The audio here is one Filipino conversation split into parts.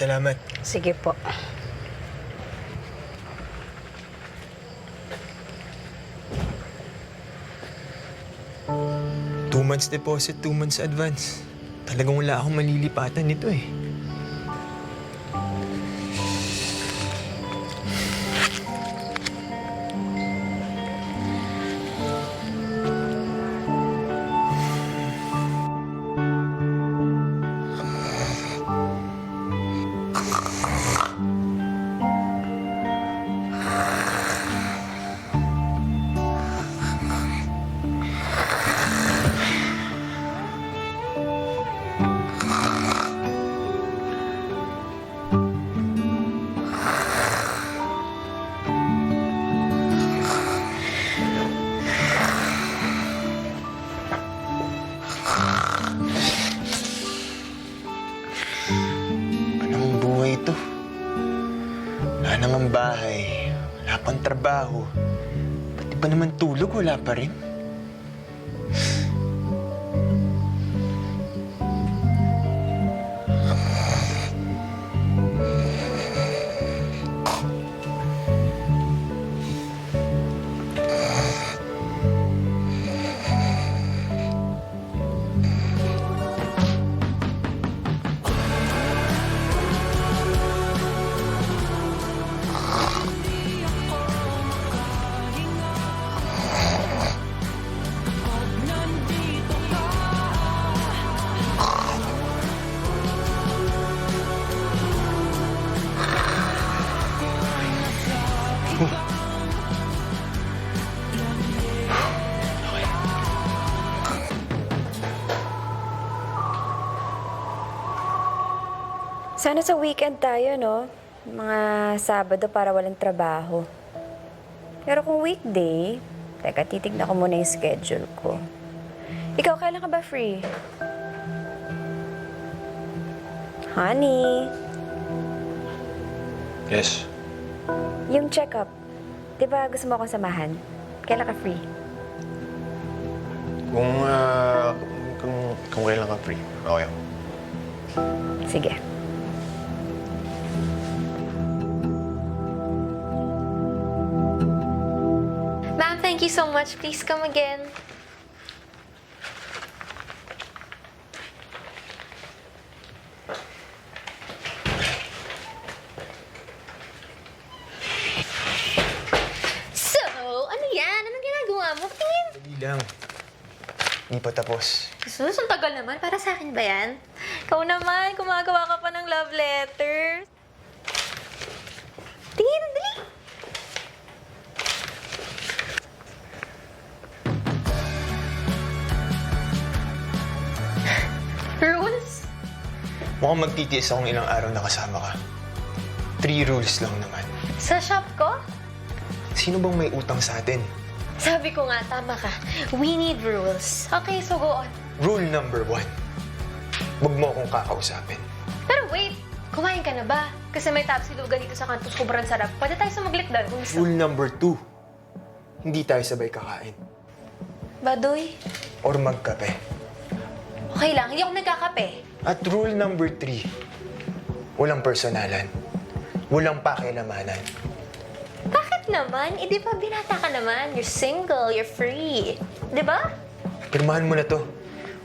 salamat. Sige po. Two months deposit, 2 months advance. Talagang wala akong malilipatan nito eh. Anong buhay ito? Wala namang bahay, wala pang trabaho. Pati ba naman tulog, wala pa rin? Sana sa weekend tayo, no? Mga Sabado para walang trabaho. Pero kung weekday, teka, titignan ko muna yung schedule ko. Ikaw, kailan ka ba free? Honey, Yes. yung check-up, di ba gusto mo akong samahan? Kailan ka free? Kung kailan ka free. Okay. Sige. Ma'am, thank you so much. Please come again. So, ano yan? Anong ginagawa mo? Tingin. Dali lang. Hindi pa tapos. Jesus, ang tagal naman. Para sa akin ba yan? Ikaw naman, gumagawa ka pa ng love letter. Tingin, dali. Rules? Mukhang magtitiis akong ilang araw na kasama ka. 3 rules lang naman. Sa shop ko? Sino bang may utang sa atin? Sabi ko nga, tama ka. We need rules. Okay, so go on. Rule number 1. Huwag mo akong kakausapin. Pero wait, kumain ka na ba? Kasi may tapsilugan dito sa kanto, sobrang sarap. Pwede tayo sumaglit doon kung gusto. Rule number 2. Hindi tayo sabay kakain. Baduy? Or magkape. Okay lang, hindi ako nagkakape. At rule number 3. Walang personalan. Walang pakialamanan. Bakit naman? Eh, di ba binata ka naman? You're single, you're free. Di ba? Pirmahan mo na to.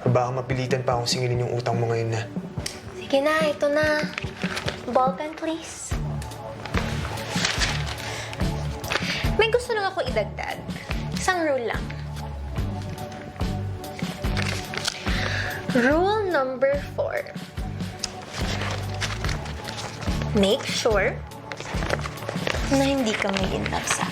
O baka mapilitan pa akong singilin yung utang mo ngayon na. Sige na, ito na. Ballpen, please. May gusto lang ako idagdag. Isang rule lang. Rule number 4. Make sure na hindi ka may in love sa